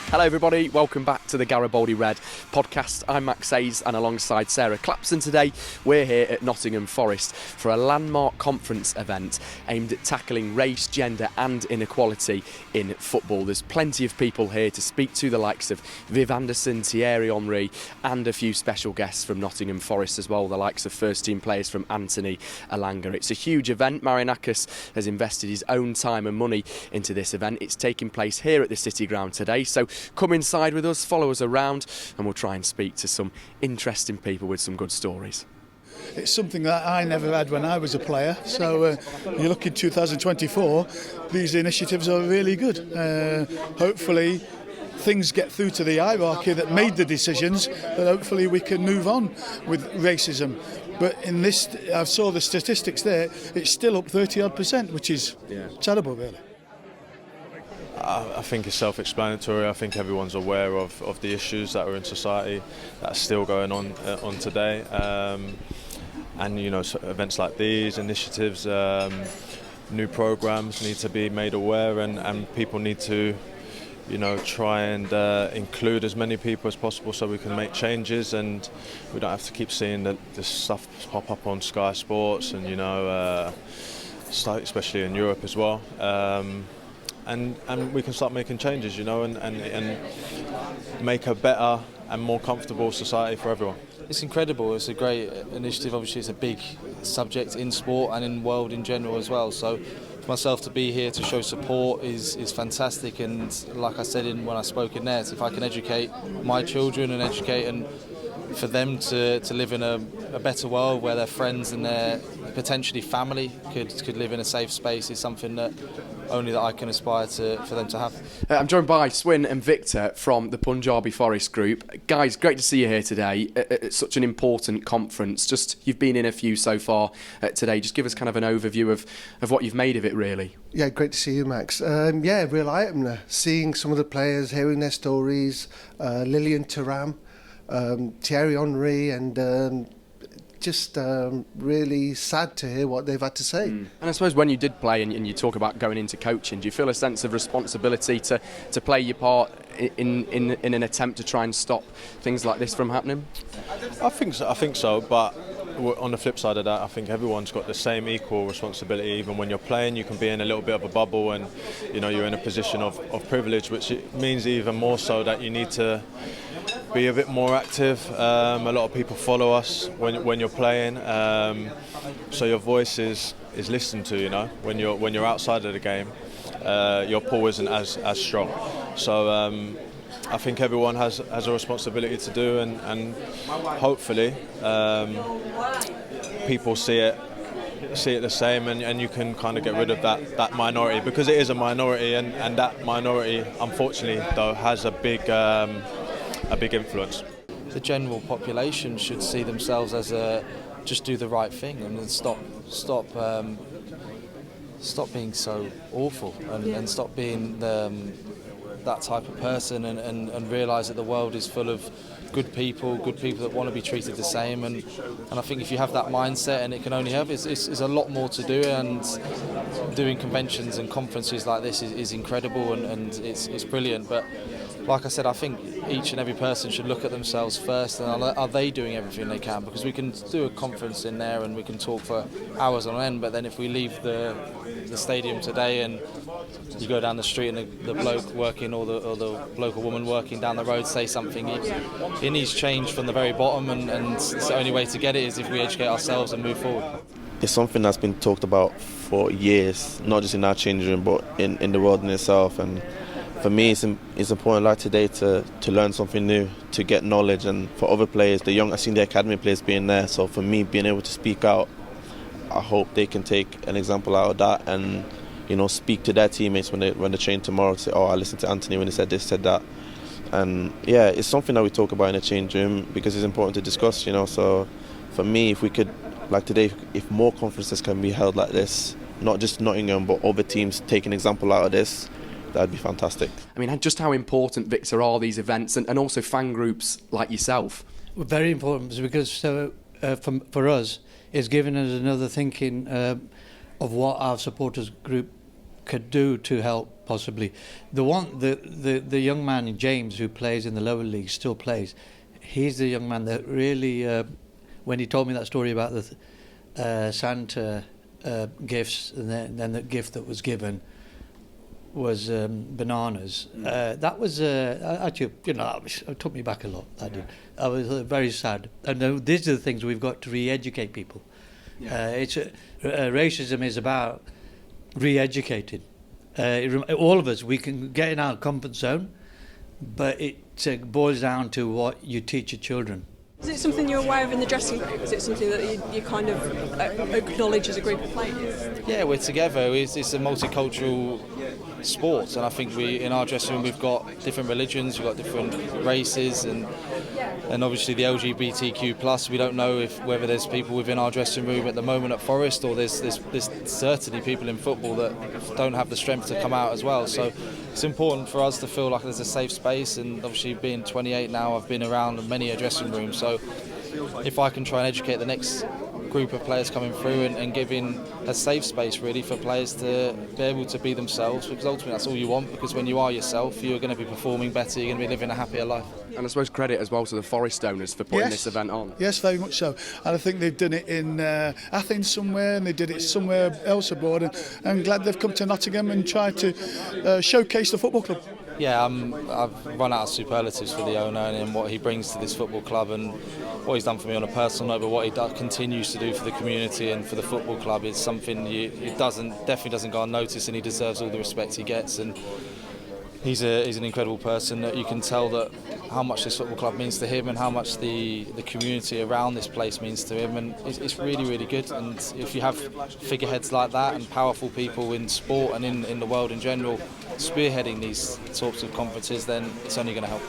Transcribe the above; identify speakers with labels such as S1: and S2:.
S1: Hello everybody, welcome back to the Garibaldi Red podcast. I'm Max Hayes and alongside Sarah Clapson today we're here at Nottingham Forest for a landmark conference event aimed at tackling race, gender and inequality in football. There's plenty of people here to speak to, the likes of Viv Anderson, Thierry Henry and a few special guests from Nottingham Forest as well, the likes of first team players from Anthony, Elanga. It's a huge event. Marinakas has invested his own time and money into this event. It's taking place here at the City Ground today, so come inside with us, follow us around and we'll try and speak to some interesting people with some good stories.
S2: It's something that I never had when I was a player, so you look in 2024, these initiatives are really good. Hopefully things get through to the hierarchy that made the decisions, but hopefully we can move on with racism. But in this, I saw the statistics there, it's still up 30-odd%, which is terrible really.
S3: I think it's self-explanatory. I think everyone's aware of the issues that are in society that's still going on today. And you know, so events like these, initiatives, new programs need to be made aware, and people need to, you know, try and include as many people as possible so we can make changes, and we don't have to keep seeing this stuff pop up on Sky Sports and, you know, especially in Europe as well. And we can start making changes, you know, and make a better and more comfortable society for everyone.
S4: It's incredible. It's a great initiative. Obviously, it's a big subject in sport and in the world in general as well. So for myself to be here to show support is fantastic. And like I said when I spoke in there, if I can educate my children and educate and for them to live in a better world where their friends and their potentially family could live in a safe space is something that only that I can aspire for them to have.
S1: I'm joined by Swin and Victor from the Punjabi Forest Group. Guys, great to see you here today at such an important conference. Just, you've been in a few so far today. Just give us kind of an overview of what you've made of it, really.
S5: Yeah, great to see you, Max. Real eye-opener. Seeing some of the players, hearing their stories, Lilian Thuram, Thierry Henry, and just really sad to hear what they've had to say.
S1: And I suppose when you did play and you talk about going into coaching, do you feel a sense of responsibility to play your part in an attempt to try and stop things like this from happening?
S3: I think so, but on the flip side of that, I think everyone's got the same equal responsibility. Even when you're playing, you can be in a little bit of a bubble and, you know, you're in a position of privilege, which means even more so that you need to be a bit more active. A lot of people follow us when you're playing, so your voice is listened to. You know, when you're outside of the game, your pull isn't as strong. So I think everyone has a responsibility to do, and hopefully people see it the same, and you can kind of get rid of that minority, because it is a minority, and that minority unfortunately though has a big influence.
S4: The general population should see themselves as just do the right thing and then stop being so awful and stop being that type of person, and realise that the world is full of good people that want to be treated the same, and I think if you have that mindset, and it can only help, it's a lot more to do, and doing conventions and conferences like this is incredible, and it's brilliant. But like I said, I think each and every person should look at themselves first, and are they doing everything they can? Because we can do a conference in there and we can talk for hours on end, but then if we leave the stadium today and you go down the street and the bloke working or the bloke or woman working down the road say something, it needs change from the very bottom, and the only way to get it is if we educate ourselves and move forward.
S6: It's something that's been talked about for years, not just in our changing room, but in the world in itself. And for me, it's important, like today, to learn something new, to get knowledge, and for other players, I've seen the academy players being there. So for me, being able to speak out, I hope they can take an example out of that, and, you know, speak to their teammates when they train tomorrow, to say, oh, I listened to Anthony when he said this, said that. And yeah, it's something that we talk about in the change room because it's important to discuss, you know. So for me, if we could, like today, if more conferences can be held like this, not just Nottingham but other teams take an example out of this, that'd be fantastic.
S1: I mean, just how important, Victor, are these events, and also fan groups like yourself?
S7: Very important, because for us, it's given us another thinking of what our supporters group could do to help possibly. The young man James who plays in the lower league still plays. He's the young man that really, when he told me that story about the Santa gifts and then the gift that was given was bananas. That was actually, it took me back a lot. That did. I was very sad. And these are the things we've got to re-educate people. Racism is about re-educating. All of us, we can get in our comfort zone, but it boils down to what you teach your children.
S8: Is it something you're aware of in the dressing room? Is it something that you kind of acknowledge as a group of players?
S4: Yeah, we're together. It's a multicultural sport, and I think in our dressing room we've got different religions, we've got different races, and obviously the LGBTQ+. We don't know whether there's people within our dressing room at the moment at Forest, or there's certainly people in football that don't have the strength to come out as well. So it's important for us to feel like there's a safe space, and obviously being 28 now, I've been around many a dressing room. So if I can try and educate the next group of players coming through and giving a safe space really for players to be able to be themselves, because ultimately that's all you want, because when you are yourself you're going to be performing better, you're going to be living a happier life.
S1: And I suppose credit as well to the Forest owners for putting this event on.
S2: Yes, very much so. And I think they've done it in Athens somewhere, and they did it somewhere else abroad, and I'm glad they've come to Nottingham and tried to showcase the football club.
S4: Yeah, I've run out of superlatives for the owner and what he brings to this football club, and what he's done for me on a personal note, but what he continues to do for the community and for the football club is something it definitely doesn't go unnoticed, and he deserves all the respect he gets. And he's an incredible person that you can tell that how much this football club means to him and how much the community around this place means to him, and it's really, really good. And if you have figureheads like that and powerful people in sport and in the world in general spearheading these sorts of conferences, then it's only going to help.